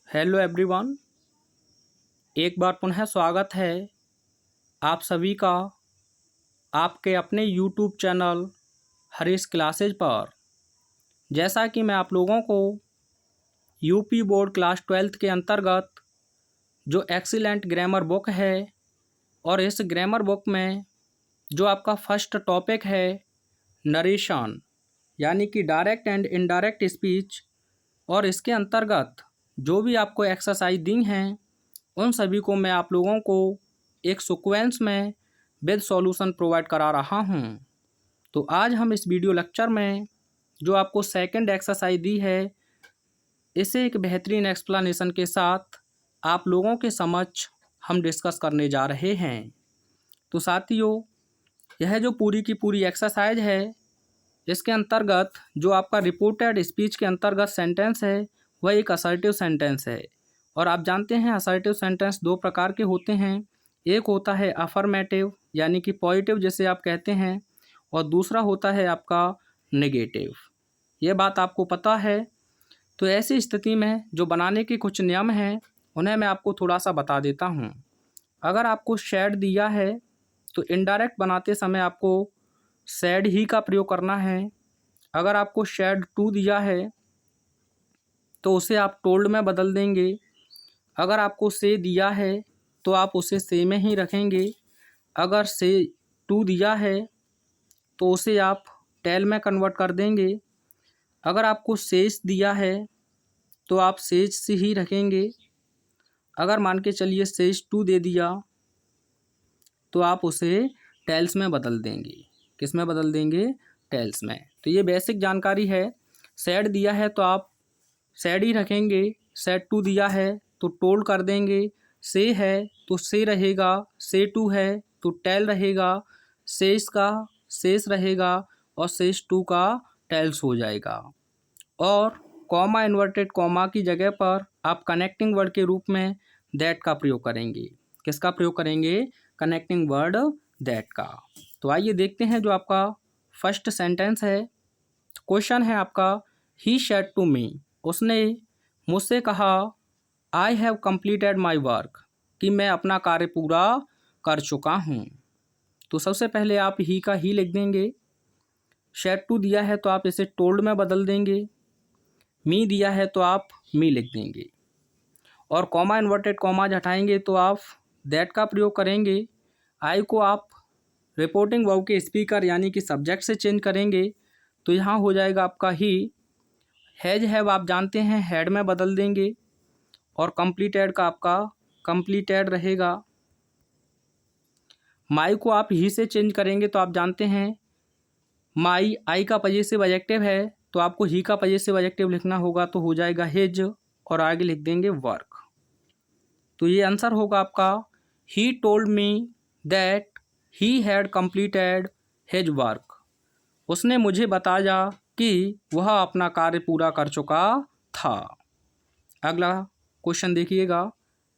Hello everyone. एक बार पुनः स्वागत है आप सभी का आपके अपने यूट्यूब चैनल हरीश क्लासेज पर। जैसा कि मैं आप लोगों को यूपी बोर्ड क्लास 12th के अंतर्गत जो एक्सीलेंट ग्रामर बुक है और इस ग्रामर बुक में जो आपका फर्स्ट टॉपिक है नरेशन यानी कि डायरेक्ट एंड इनडायरेक्ट स्पीच, और इसके अंतर्गत जो भी आपको एक्सरसाइज दी हैं उन सभी को मैं आप लोगों को एक सीक्वेंस में विद सॉल्यूशन प्रोवाइड करा रहा हूं। तो आज हम इस वीडियो लेक्चर में जो आपको सेकंड एक्सरसाइज दी है इसे एक बेहतरीन एक्सप्लेनेशन के साथ आप लोगों के समक्ष हम डिस्कस करने जा रहे हैं। तो साथियों, यह जो पूरी की पूरी एक्सरसाइज है इसके अंतर्गत जो आपका रिपोर्टेड स्पीच के अंतर्गत सेंटेंस है वह एक असर्टिव सेंटेंस है। और आप जानते हैं असर्टिव सेंटेंस दो प्रकार के होते हैं। एक होता है अफर्मेटिव यानी कि पॉजिटिव जिसे आप कहते हैं, और दूसरा होता है आपका नेगेटिव। ये बात आपको पता है। तो ऐसी स्थिति में जो बनाने के कुछ नियम हैं उन्हें मैं आपको थोड़ा सा बता देता हूँ। अगर आपको शैड दिया है तो इनडायरेक्ट बनाते समय आपको सैड ही का प्रयोग करना है। अगर आपको शैड टू दिया है तो उसे आप टोल्ड में बदल देंगे। अगर आपको से दिया है तो आप उसे से में ही रखेंगे। अगर से टू दिया है तो उसे आप टेल में कन्वर्ट कर देंगे। अगर आपको सेज दिया है तो आप सेज से ही रखेंगे। अगर मान के चलिए सेज टू दे दिया तो आप उसे टेल्स में बदल देंगे। किस में बदल देंगे? टेल्स में। तो ये बेसिक जानकारी है। सैड दिया है तो आप सैड ही रखेंगे। सैड टू दिया है तो टोल्ड कर देंगे। से है तो से रहेगा। से टू है तो टेल रहेगा। सेस का सेस रहेगा और सेस टू का टेल्स हो जाएगा। और कॉमा इन्वर्टेड कॉमा की जगह पर आप कनेक्टिंग वर्ड के रूप में दैट का प्रयोग करेंगे। किसका प्रयोग करेंगे? कनेक्टिंग वर्ड दैट का। तो आइए देखते हैं जो आपका फर्स्ट सेंटेंस है। क्वेश्चन है आपका ही सेड टू मी, उसने मुझसे कहा I have completed my work, कि मैं अपना कार्य पूरा कर चुका हूँ। तो सबसे पहले आप ही का ही लिख देंगे। सेड टू दिया है तो आप इसे टोल्ड में बदल देंगे। मी दिया है तो आप मी लिख देंगे। और कॉमा इन्वर्टेड कॉमा हटाएंगे तो आप दैट का प्रयोग करेंगे। आई को आप रिपोर्टिंग वर्ब के स्पीकर यानी कि सब्जेक्ट से चेंज करेंगे तो यहाँ हो जाएगा आपका ही। हैज हैव आप जानते हैं हैड में बदल देंगे। और कंप्लीटेड का आपका कंप्लीटेड रहेगा। माई को आप ही से चेंज करेंगे तो आप जानते हैं माई आई का पजेसिव एडजेक्टिव है तो आपको ही का पजेसिव एडजेक्टिव लिखना होगा तो हो जाएगा हिज, और आगे लिख देंगे वर्क। तो ये आंसर होगा आपका ही told me that he had completed his work. उसने मुझे बताया कि वह अपना कार्य पूरा कर चुका था। अगला क्वेश्चन देखिएगा।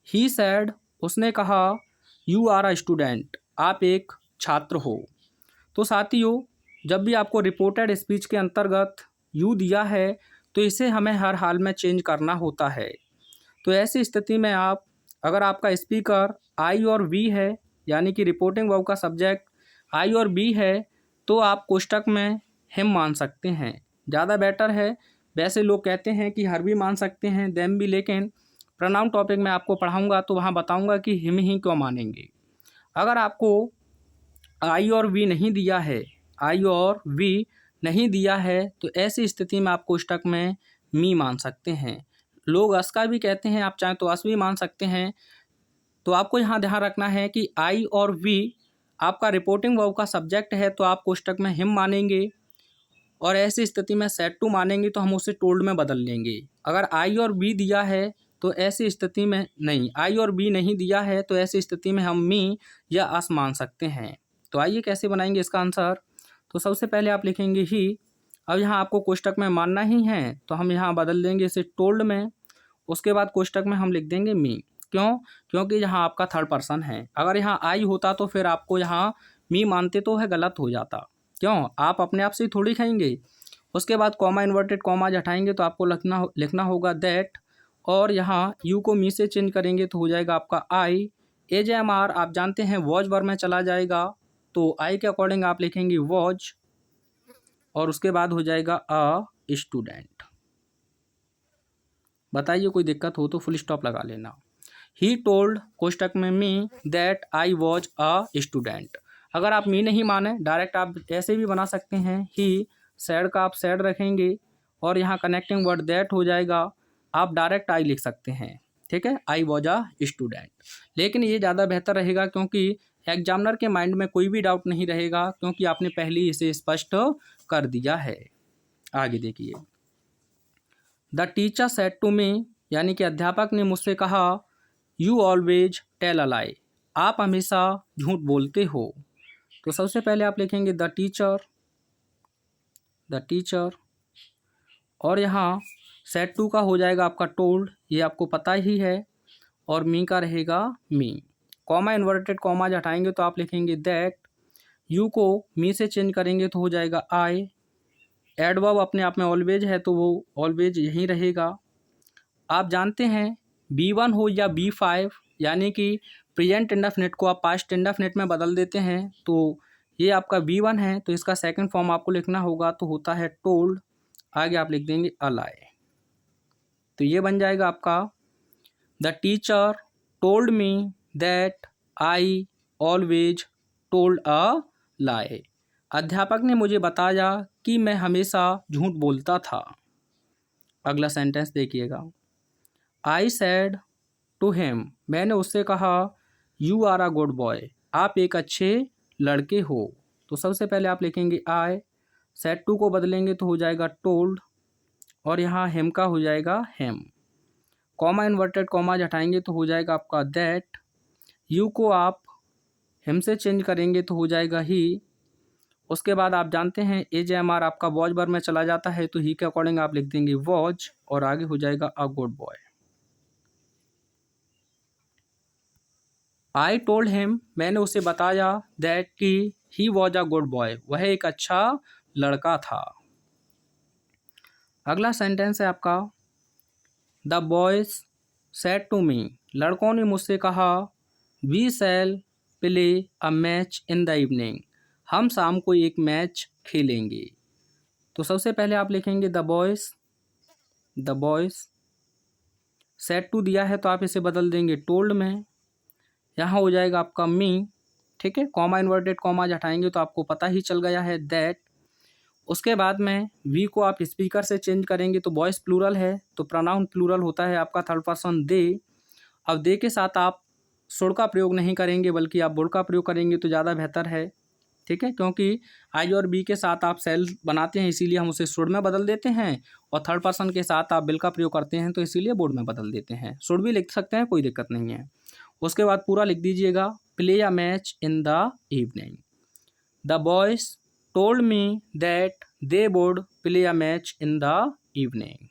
ही सैड उसने कहा यू आर अ स्टूडेंट, आप एक छात्र हो। तो साथियों, जब भी आपको रिपोर्टेड स्पीच के अंतर्गत यू दिया है तो इसे हमें हर हाल में चेंज करना होता है। तो ऐसी स्थिति में आप अगर आपका स्पीकर आई और वी है यानी कि रिपोर्टिंग वर्ब का सब्जेक्ट आई और बी है तो आप कोष्टक में हिम मान सकते हैं, ज़्यादा बेटर है। वैसे लोग कहते हैं कि हर भी मान सकते हैं देम भी, लेकिन प्रोनाउन टॉपिक में आपको पढ़ाऊंगा तो वहाँ बताऊंगा कि हिम ही क्यों मानेंगे। अगर आपको आई और वी नहीं दिया है, आई और वी नहीं दिया है तो ऐसी स्थिति में आप कोष्टक में मी मान सकते हैं। लोग अस का भी कहते हैं, आप चाहें तो अस भी मान सकते हैं। तो आपको यहाँ ध्यान रखना है कि आई और वी आपका रिपोर्टिंग वर्ब का सब्जेक्ट है तो आप कोष्टक में हिम मानेंगे। और ऐसी स्थिति में सेड टू मानेंगे तो हम उसे टोल्ड में बदल लेंगे। अगर आई और बी दिया है तो ऐसी स्थिति में नहीं, आई और बी नहीं दिया है तो ऐसी स्थिति में हम मी या अस मान सकते हैं। तो आइए कैसे बनाएंगे इसका आंसर। तो सबसे पहले आप लिखेंगे ही। अब यहाँ आपको कोष्टक में मानना ही है तो हम यहाँ बदल देंगे इसे टोल्ड में। उसके बाद कोष्टक में हम लिख देंगे मी। क्यों? क्योंकि यहाँ आपका थर्ड पर्सन है। अगर यहाँ आई होता तो फिर आपको यहाँ मी मानते तो वह गलत हो जाता। क्यों? आप अपने आप से थोड़ी खाएंगे। उसके बाद कॉमा इन्वर्टेड कॉमा हटाएंगे तो आपको लिखना होगा दैट और यहाँ यू को मी से चेंज करेंगे तो हो जाएगा आपका आई। AJMR आप जानते हैं वॉज वर्ब में चला जाएगा, तो आई के अकॉर्डिंग आप लिखेंगे वॉज और उसके बाद हो जाएगा अ स्टूडेंट। बताइए कोई दिक्कत हो तो फुल स्टॉप लगा लेना। ही टोल्ड कोष्टक में मी that I was a student. अगर आप मी नहीं माने डायरेक्ट आप ऐसे भी बना सकते हैं, ही सैड का आप सैड रखेंगे और यहाँ कनेक्टिंग वर्ड दैट हो जाएगा, आप डायरेक्ट आई लिख सकते हैं, ठीक है, आई वॉज अ स्टूडेंट। लेकिन ये ज़्यादा बेहतर रहेगा क्योंकि एग्जामिनर के माइंड में कोई भी डाउट नहीं रहेगा क्योंकि आपने पहले ही इसे स्पष्ट कर दिया है। आगे देखिए, the teacher said to me, यानी कि अध्यापक ने मुझसे कहा, you always tell a lie, आप हमेशा झूठ बोलते हो। तो सबसे पहले आप लिखेंगे द टीचर और यहाँ सेड टू का हो जाएगा आपका टोल्ड, ये आपको पता ही है, और मी का रहेगा मी। कॉमा इन्वर्टेड कॉमा हटाएंगे तो आप लिखेंगे दैट। यू को मी से चेंज करेंगे तो हो जाएगा आई। एडवर्ब अपने आप में ऑलवेज है तो वो ऑलवेज यहीं रहेगा। आप जानते हैं B1 हो या B5, यानी कि प्रेजेंट इंडेफिनिट को आप पास्ट इंडेफिनिट में बदल देते हैं, तो ये आपका B1 है तो इसका सेकंड फॉर्म आपको लिखना होगा, तो होता है टोल्ड। आगे आप लिख देंगे अलाए, तो ये बन जाएगा आपका the teacher told me that I always told a lie. अध्यापक ने मुझे बताया कि मैं हमेशा झूठ बोलता था। अगला सेंटेंस देखिएगा, आई सैड टू हिम, मैंने उससे कहा, you are a good boy, आप एक अच्छे लड़के हो। तो सबसे पहले आप लिखेंगे आई, सैड टू को बदलेंगे तो हो जाएगा टोल्ड और यहाँ हिम का हो जाएगा हिम। कॉमा इन्वर्टेड कॉमा हटाएंगे तो हो जाएगा आपका दैट। यू को आप हिम से चेंज करेंगे तो हो जाएगा ही। उसके बाद आप जानते हैं AJMR आपका वॉज वर्ब में चला जाता है, तो ही के अकॉर्डिंग आप लिख देंगे वॉज और आगे हो जाएगा a good boy. I told him, मैंने उसे बताया, दैट कि he was a good boy, वह एक अच्छा लड़का था। अगला सेंटेंस है आपका, the boys said to me, लड़कों ने मुझसे कहा, we shall play a match in the evening, हम शाम को एक मैच खेलेंगे। तो सबसे पहले आप लिखेंगे द बॉयज सेड टू दिया है तो आप इसे बदल देंगे टोल्ड में, यहाँ हो जाएगा आपका मी, ठीक है। कॉमा इन्वर्टेड कॉमा हटाएंगे तो आपको पता ही चल गया है दैट। उसके बाद में वी को आप स्पीकर से चेंज करेंगे तो वॉइस प्लूरल है तो प्रोनाउन प्लूरल होता है आपका थर्ड पर्सन दे। अब दे के साथ आप शुड का प्रयोग नहीं करेंगे बल्कि आप वुड का प्रयोग करेंगे तो ज़्यादा बेहतर है, ठीक है, क्योंकि आई और बी के साथ आप सेल बनाते हैं इसीलिए हम उसे शुड में बदल देते हैं, और थर्ड पर्सन के साथ आप बिल का प्रयोग करते हैं तो इसीलिए बोर्ड में बदल देते हैं। शुड भी लिख सकते हैं, कोई दिक्कत नहीं है। उसके बाद पूरा लिख दीजिएगा, play a match in the evening, the boys told me that they would play a match in the evening.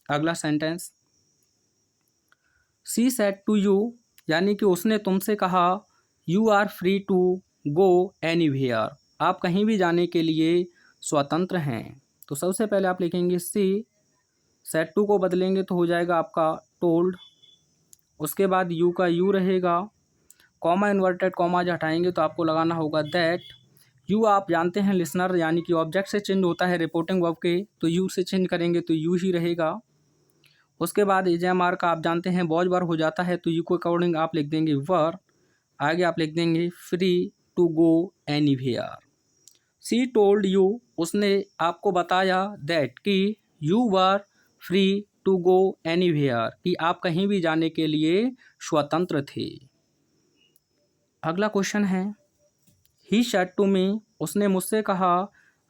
अगला sentence, she said to you, यानी कि उसने तुमसे कहा, you are free to go anywhere, आप कहीं भी जाने के लिए स्वतंत्र हैं। तो सबसे पहले आप लिखेंगे सी, सेड टू को बदलेंगे तो हो जाएगा आपका टोल्ड। उसके बाद यू का यू रहेगा, कॉमा इन्वर्टेड कॉमा हटाएंगे तो आपको लगाना होगा दैट। यू आप जानते हैं लिसनर, यानी कि ऑब्जेक्ट से चेंज होता है रिपोर्टिंग वर्ब के, तो यू से चेंज करेंगे तो यू ही रहेगा। उसके बाद AJMR का आप जानते हैं वॉज वर्ब हो जाता है तो यू के अकॉर्डिंग आप लिख देंगे वर, आगे आप लिख देंगे free to go anywhere. She told you, उसने आपको बताया, दैट कि you were free to go anywhere, कि आप कहीं भी जाने के लिए स्वतंत्र थे। अगला क्वेश्चन है, ही सेड टू मी, उसने मुझसे कहा,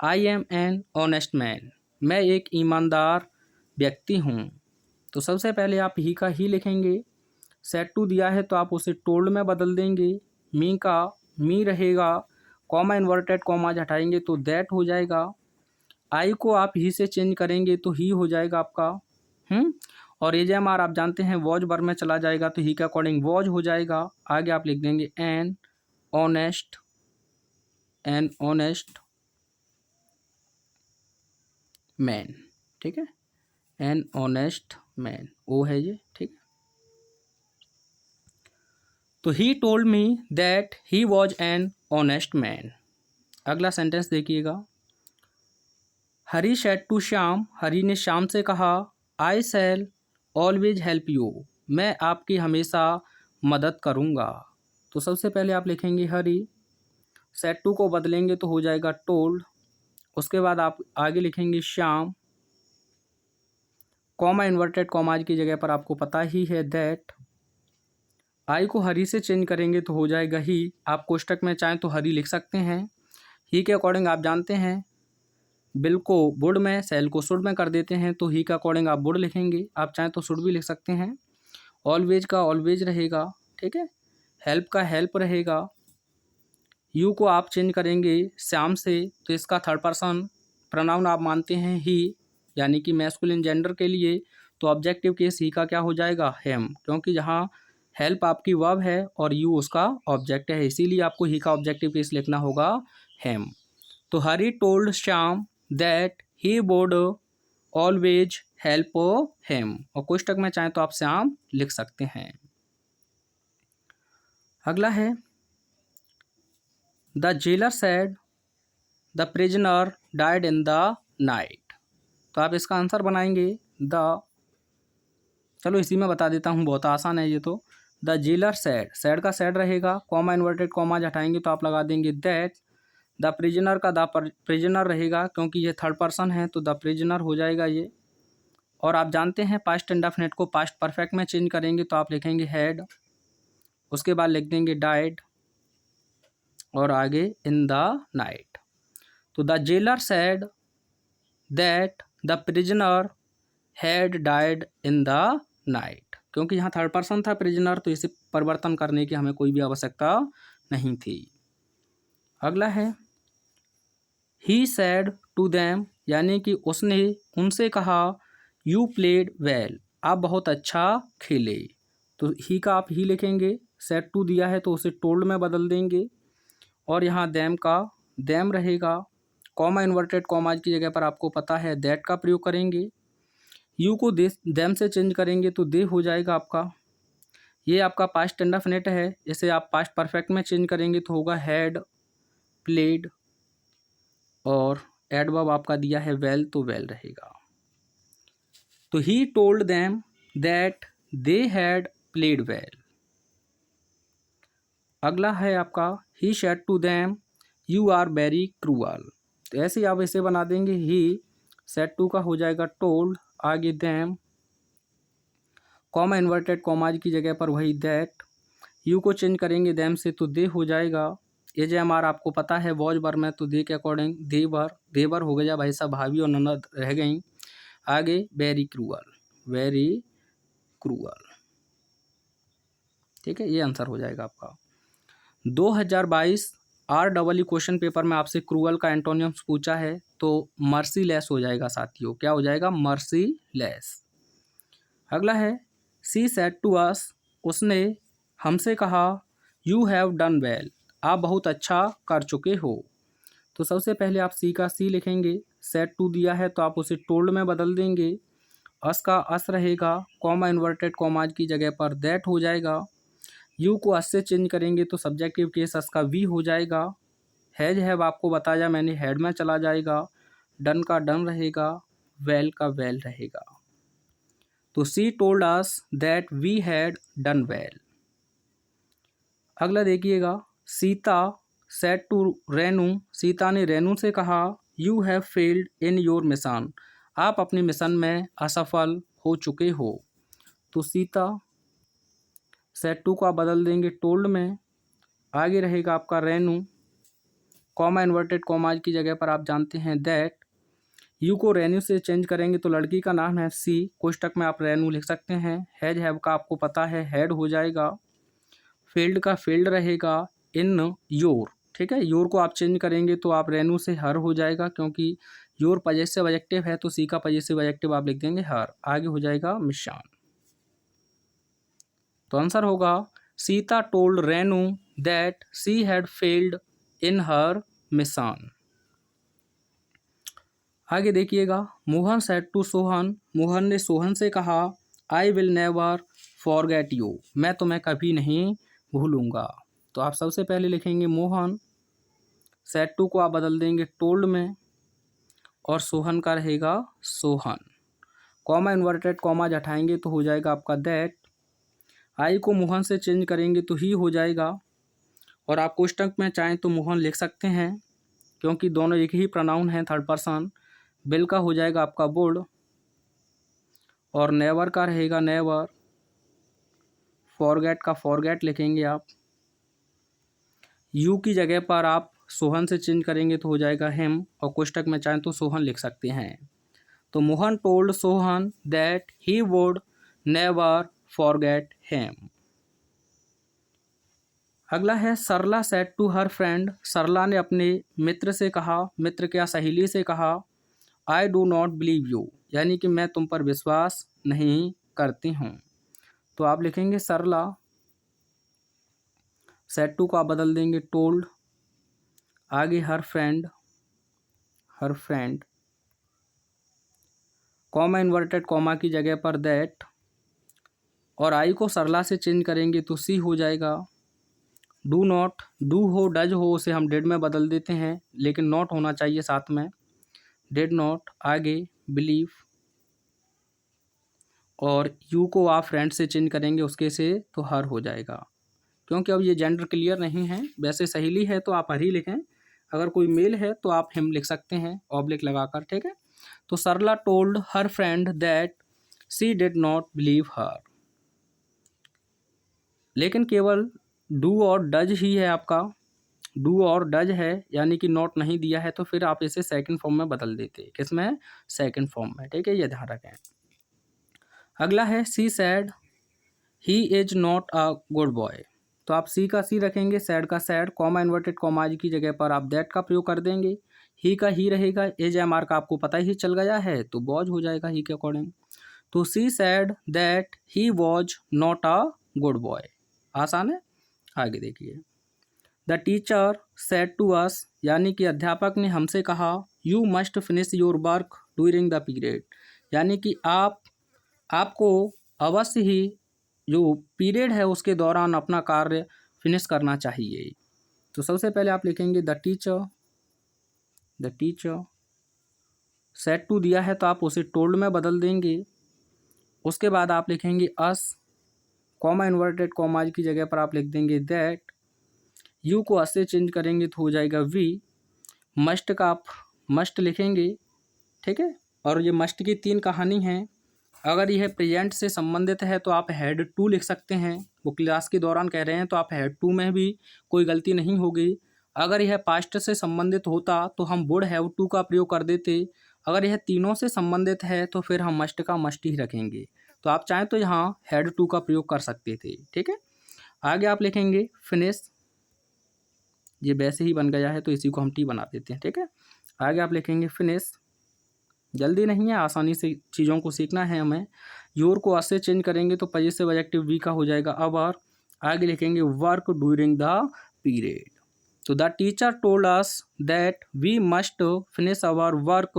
I am an honest man, मैं एक ईमानदार व्यक्ति हूँ। तो सबसे पहले आप ही का ही लिखेंगे, सेड टू दिया है तो आप उसे टोल्ड में बदल देंगे, मी का मी रहेगा, कॉमा इन्वर्टेड कॉमा हटाएंगे तो दैट हो जाएगा। आई को आप ही से चेंज करेंगे तो ही हो जाएगा आपका और AJMR आप जानते हैं वॉज वर्ब में चला जाएगा तो ही के अकॉर्डिंग वॉज हो जाएगा। आगे आप लिख देंगे एन ऑनेस्ट मैन, ठीक है, एन ऑनेस्ट मैन, ओ है ये, ठीक है। तो he told me that he was an honest man. अगला सेंटेंस देखिएगा, हरी सेड टू श्याम, हरी ने श्याम से कहा, आई शैल ऑलवेज हेल्प यू, मैं आपकी हमेशा मदद करूँगा। तो सबसे पहले आप लिखेंगे हरी, सेड टू को बदलेंगे तो हो जाएगा टोल्ड, उसके बाद आप आगे लिखेंगे श्याम, कॉमा इन्वर्टेड कॉमाज की जगह पर आपको पता ही है दैट, आई को हरी से चेंज करेंगे तो हो जाएगा ही, आप कोष्टक में चाहें तो हरी लिख सकते हैं। ही के अकॉर्डिंग आप जानते हैं बिल को वुड में, सेल को शुड में कर देते हैं, तो ही के अकॉर्डिंग आप वुड लिखेंगे, आप चाहें तो शुड भी लिख सकते हैं। ऑलवेज का ऑलवेज रहेगा, ठीक है। हेल्प का हेल्प रहेगा। यू को आप चेंज करेंगे श्याम से, तो इसका थर्ड पर्सन प्रोनाउन आप मानते हैं ही, यानी कि मैस्कुलिन जेंडर के लिए, तो ऑब्जेक्टिव केस ही का क्या हो जाएगा, हिम, क्योंकि जहाँ हेल्प आपकी वर्ब है और यू उसका ऑब्जेक्ट है, इसीलिए आपको ही का ऑब्जेक्टिव केस लिखना होगा हिम। तो Hari told Shyam that he would always help him, और कोष्टक में चाहें तो आप श्याम लिख सकते हैं। अगला है, the jailer said the prisoner died in the night. तो आप इसका आंसर बनाएंगे चलो इसी में बता देता हूँ, बहुत आसान है ये तो। द जेलर सेड, सेड का सेड रहेगा, कॉमा इन्वर्टेड कॉमा हटाएंगे तो आप लगा देंगे दैट, द प्रिजनर का द प्रिजनर रहेगा, क्योंकि ये थर्ड पर्सन है तो द प्रिजनर हो जाएगा ये। और आप जानते हैं पास्ट इंडेफिनिट को पास्ट परफेक्ट में चेंज करेंगे तो आप लिखेंगे हैड, उसके बाद लिख देंगे डाइड और आगे इन द नाइट। तो the jailer said that the prisoner had died in the night, क्योंकि यहाँ थर्ड पर्सन था प्रिजनर, तो इसे परिवर्तन करने की हमें कोई भी आवश्यकता नहीं थी। अगला है, ही सेड टू देम, यानी कि उसने उनसे कहा, यू प्लेड वेल, आप बहुत अच्छा खेले। तो ही का आप ही लिखेंगे, सेड टू दिया है तो उसे टोल्ड में बदल देंगे, और यहाँ देम का देम रहेगा, कॉमा इन्वर्टेड कॉमाज की जगह पर आपको पता है दैट का प्रयोग करेंगे। यू को दे देम से चेंज करेंगे तो दे हो जाएगा आपका। ये आपका पास्ट इंडेफिनिट है, इसे आप पास्ट परफेक्ट में चेंज करेंगे तो होगा हैड प्लेड, और एडवर्ब आपका दिया है वेल तो वेल रहेगा। तो he told them that they had played well. अगला है आपका, he said to them you are very cruel. तो ऐसे ही आप इसे बना देंगे, ही सेड टू का हो जाएगा टोल्ड, आगे देम, कॉमा इन्वर्टेड कॉमाज की जगह पर वही दैट, यू को चेंज करेंगे देम से तो दे हो जाएगा। ये जो हमारा आपको पता है वॉज वर में, तो दे के अकॉर्डिंग देवर हो गया भाई साहब, भाभी और ननद रह गई। आगे वेरी क्रूअल, ठीक है, ये आंसर हो जाएगा आपका। 2022 REE क्वेश्चन पेपर में आपसे क्रूअल का एंटोनियम्स पूछा है, तो मर्सीलेस हो जाएगा साथियों, क्या हो जाएगा, मर्सीलेस। अगला है, सी सेड टू अस, उसने हमसे कहा, यू हैव डन वेल, आप बहुत अच्छा कर चुके हो। तो सबसे पहले आप सी का सी लिखेंगे, सेड टू दिया है तो आप उसे टोल्ड में बदल देंगे, अस का अस रहेगा, कॉमा इन्वर्टेड कॉमाज की जगह पर दैट हो जाएगा। यू को अस से चेंज करेंगे तो सब्जेक्टिव केस अस का वी हो जाएगा। हैज हैव आपको बताया मैंने, हेड में चला जाएगा, डन का डन रहेगा, वेल का वेल रहेगा। तो she told us that we had done well. अगला देखिएगा, सीता सेड टू रेनू, सीता ने रेनू से कहा, you have failed in your mission, आप अपने मिशन में असफल हो चुके हो। तो सीता सेड टू का बदल देंगे टोल्ड में, आगे रहेगा आपका रेनू, कॉमा इन्वर्टेड कॉमाज की जगह पर आप जानते हैं दैट, यू को रेनू से चेंज करेंगे तो लड़की का नाम है सी, कोष्टक में आप रेनू लिख सकते हैं। हैज हैव का आपको पता है हैड हो जाएगा, फील्ड का फील्ड रहेगा, इन योर, ठीक है, योर को आप चेंज करेंगे तो आप रेनू से हर हो जाएगा, क्योंकि योर पजेसिव एडजेक्टिव है तो सी का पजेसिव एडजेक्टिव आप लिख देंगे हर, आगे हो जाएगा मिशान। तो आंसर होगा, Sita told Renu that she had failed in her mission. आगे देखिएगा, मोहन सेड टू सोहन, मोहन ने सोहन से कहा, I will never forget you, मैं तुम्हें कभी नहीं भूलूंगा। तो आप सबसे पहले लिखेंगे मोहन, सेड टू को आप बदल देंगे टोल्ड में, और सोहन का रहेगा सोहन। कॉमा इन्वर्टेड कॉमा हटाएंगे तो हो जाएगा आपका दैट। आई को मोहन से चेंज करेंगे तो ही हो जाएगा, और आप कोष्टक में चाहें तो मोहन लिख सकते हैं क्योंकि दोनों एक ही प्रोनाउन हैं, थर्ड पर्सन। बिल का हो जाएगा आपका वुड, और नेवर का रहेगा नेवर। फॉरगेट का फॉरगेट लिखेंगे आप। यू की जगह पर आप सोहन से चेंज करेंगे तो हो जाएगा हिम, और कोष्टक में चाहें तो सोहन लिख सकते हैं। तो Mohan told Sohan that he would never forget him. अगला है सरला सेड टू हर फ्रेंड, सरला ने अपने मित्र से कहा, मित्र क्या सहेली से कहा, I do not believe you, यानी कि मैं तुम पर विश्वास नहीं करती हूँ। तो आप लिखेंगे सरला, सेड टू को आप बदल देंगे टोल्ड, आगे हर फ्रेंड, हर फ्रेंड, कॉमा इन्वर्टेड कॉमा की जगह पर दैट, और आई को सरला से चेंज करेंगे तो सी हो जाएगा। डू नॉट, डू हो डज हो उसे हम डिड में बदल देते हैं, लेकिन नॉट होना चाहिए साथ में। डिड नॉट, आगे बिलीव, और यू को आप फ्रेंड से चेंज करेंगे उसके से तो हर हो जाएगा, क्योंकि अब ये जेंडर क्लियर नहीं है। वैसे सहेली है तो आप हर ही लिखें, अगर कोई मेल है तो आप हिम लिख सकते हैं ऑब्लिक लगाकर, ठीक है। तो Sarla told her friend that she did not believe her, लेकिन केवल डू और डज ही है आपका, डू और डज है, यानी कि नॉट नहीं दिया है, तो फिर आप इसे सेकंड फॉर्म में बदल देते। किसमें? सेकंड फॉर्म में, ठीक है, ये ध्यान रखें। अगला है she said he is not a good boy, तो आप सी का सी रखेंगे, सैड का सैड, कॉमा इन्वर्टेड कॉमा की जगह पर आप दैट का प्रयोग कर देंगे। ही का ही रहेगा, एज एम आर का आपको पता ही चल गया है तो वॉज हो जाएगा ही के अकॉर्डिंग। तो she said that he was not a good boy, आसान है। आगे देखिए, the teacher said to us, यानी कि अध्यापक ने हमसे कहा, you must finish your work during the period, यानी कि आपको अवश्य ही जो पीरियड है उसके दौरान अपना कार्य फिनिश करना चाहिए। तो सबसे पहले आप लिखेंगे द टीचर, सेड टू दिया है तो आप उसे टोल्ड में बदल देंगे। उसके बाद आप लिखेंगे अस, कॉमा इन्वर्टेड कॉमा की जगह पर आप लिख देंगे दैट, यू को अस से चेंज करेंगे तो हो जाएगा वी। मस्ट का आप मस्ट लिखेंगे, ठीक है, और ये मस्ट की तीन कहानी हैं। अगर यह प्रेजेंट से संबंधित है तो आप हैड टू लिख सकते हैं, वो क्लास के दौरान कह रहे हैं तो आप हैड टू में भी कोई गलती नहीं होगी। अगर यह पास्ट से संबंधित होता तो हम वुड हैव टू का प्रयोग कर देते। अगर यह तीनों से संबंधित है तो फिर हम मस्ट का मस्ट ही रखेंगे। तो आप चाहें तो यहाँ हैड टू का प्रयोग कर सकते थे, ठीक है। आगे आप लिखेंगे फिनिश, ये वैसे ही बन गया है तो इसी को हम टी बना देते हैं, ठीक है। आगे आप लिखेंगे फिनिश, जल्दी नहीं है, आसानी से चीज़ों को सीखना है हमें। योर को अस से चेंज करेंगे तो पजेसिव एडजेक्टिव वी का हो जाएगा अवर। आगे लिखेंगे वर्क ड्यूरिंग द पीरियड, तो the teacher told us that we must finish our work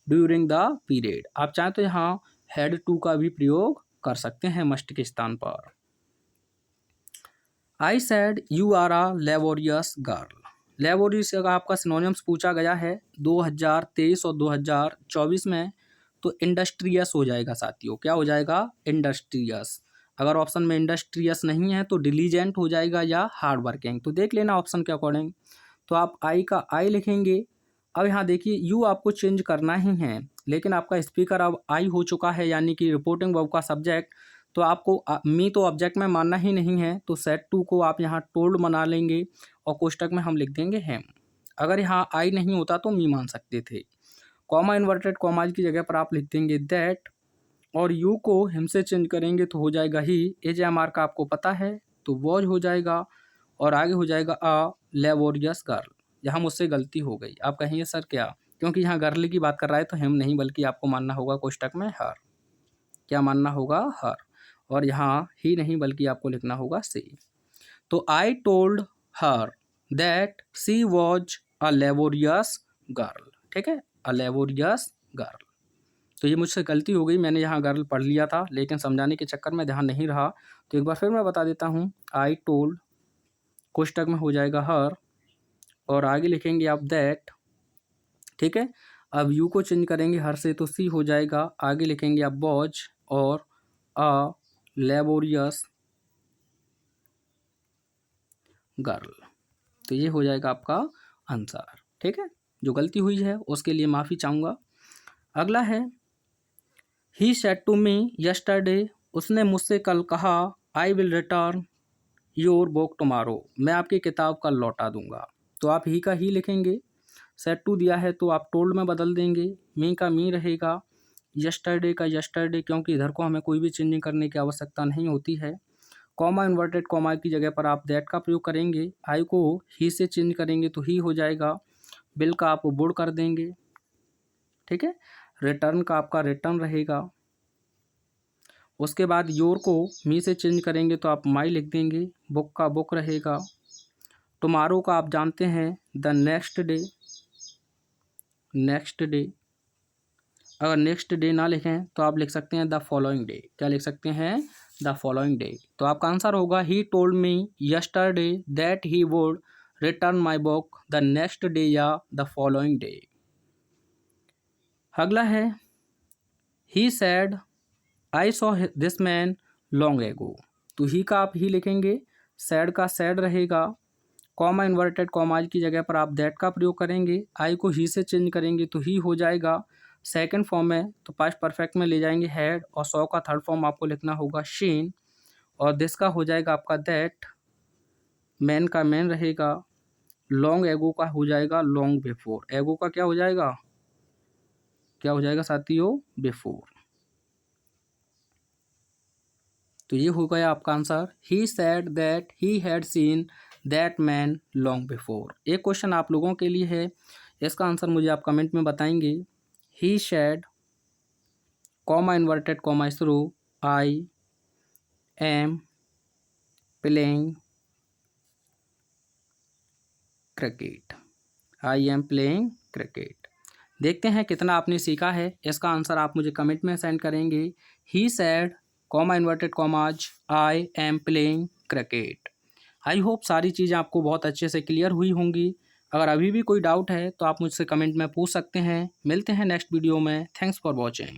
during the period. आप चाहें तो यहाँ हैड टू का भी प्रयोग कर सकते हैं मस्ट के स्थान पर। I said you are a laborious girl, laborious का आपका सिनोनिम्स पूछा गया है 2023 और 2024 में, तो इंडस्ट्रियस हो जाएगा साथियों। क्या हो जाएगा? इंडस्ट्रियस। अगर ऑप्शन में इंडस्ट्रियस नहीं है तो डिलीजेंट हो जाएगा या हार्ड वर्किंग, तो देख लेना ऑप्शन के अकॉर्डिंग। तो आप आई का आई लिखेंगे। अब यहाँ देखिए यू आपको चेंज करना ही है, लेकिन आपका स्पीकर अब आई हो चुका है, यानी कि रिपोर्टिंग वर्ब का सब्जेक्ट, तो आपको मी तो ऑब्जेक्ट में मानना ही नहीं है, तो सेड टू को आप यहाँ टोल्ड बना लेंगे और कोष्टक में हम लिख देंगे हैम। अगर यहाँ आई नहीं होता तो मी मान सकते थे। कॉमा इन्वर्टेड कॉमाज की जगह पर आप लिख देंगे दैट, और यू को हिम से चेंज करेंगे तो हो जाएगा ही। एज एम आर का आपको पता है तो वॉज हो जाएगा, और आगे हो जाएगा अ लेबोरियस गर्ल। यहाँ मुझसे गलती हो गई, आप कहेंगे सर क्या, क्योंकि यहाँ गर्ल की बात कर रहा है तो हिम नहीं बल्कि आपको मानना होगा कोष्टक में हर। क्या मानना होगा? हर। और यहाँ ही नहीं बल्कि आपको लिखना होगा सी। तो I told her that she was a laborious girl, ठीक है, अ लेबोरियस गर्ल। तो ये मुझसे गलती हो गई, मैंने यहाँ गर्ल पढ़ लिया था लेकिन समझाने के चक्कर में ध्यान नहीं रहा। तो एक बार फिर मैं बता देता हूँ, आई टोल्ड कोष्टक में हो जाएगा हर और आगे लिखेंगे आप दैट, ठीक है। अब यू को चेंज करेंगे हर से तो सी हो जाएगा, आगे लिखेंगे आप वॉच और अ लेबोरियस गर्ल। तो ये हो जाएगा आपका आंसर, ठीक है। जो गलती हुई है उसके लिए माफ़ी चाहूँगा। अगला है, he said to me yesterday, उसने मुझसे कल कहा, I will return your book tomorrow, मैं आपकी किताब कल लौटा दूंगा। तो आप ही का ही लिखेंगे, सेड टू दिया है तो आप टोल्ड में बदल देंगे, मी का मी रहेगा, यस्टरडे का यस्टरडे, क्योंकि इधर को हमें कोई भी चेंजिंग करने की आवश्यकता नहीं होती है। कॉमा इन्वर्टेड कॉमा की जगह पर आप दैट का प्रयोग करेंगे, आई को ही से चेंज करेंगे तो ही हो जाएगा, बिल का आप वुड कर देंगे, ठीक है। रिटर्न का आपका रिटर्न रहेगा। उसके बाद योर को मी से चेंज करेंगे तो आप माई लिख देंगे, बुक का बुक रहेगा। टुमारो का आप जानते हैं the next day, next day. अगर नेक्स्ट डे ना लिखें तो आप लिख सकते हैं द फॉलोइंग डे, क्या लिख सकते हैं, द फॉलोइंग डे। तो आपका आंसर होगा, he told me yesterday that he would return my book the next day या द फॉलोइंग डे। अगला है, he said I saw this man long ago. तो ही का आप ही लिखेंगे, सैड का सैड रहेगा, कॉमा इन्वर्टेड कॉमाज की जगह पर आप दैट का प्रयोग करेंगे, आई को ही से चेंज करेंगे तो ही हो जाएगा। सेकंड फॉर्म है तो पास्ट परफेक्ट में ले जाएंगे हैड, और सॉ का थर्ड फॉर्म आपको लिखना होगा शीन, और दिस का हो जाएगा आपका दैट, मैन का मैन रहेगा, लॉन्ग एगो का हो जाएगा लॉन्ग बिफोर, एगो का क्या हो जाएगा, क्या हो जाएगा साथियों, बिफोर। तो ये हो गया आपका answer, he sad that he had seen that man long before. एक क्वेश्चन आप लोगों के लिए है, इसका आंसर मुझे आप कमेंट में बताएंगे। He said comma inverted comma through I am playing cricket, I am playing cricket. देखते हैं कितना आपने सीखा है, इसका आंसर आप मुझे कमेंट में सेंड करेंगे। He said comma inverted commas I am playing cricket. I hope सारी चीज़ें आपको बहुत अच्छे से क्लियर हुई होंगी। अगर अभी भी कोई डाउट है तो आप मुझसे कमेंट में पूछ सकते हैं। मिलते हैं नेक्स्ट वीडियो में। Thanks for watching.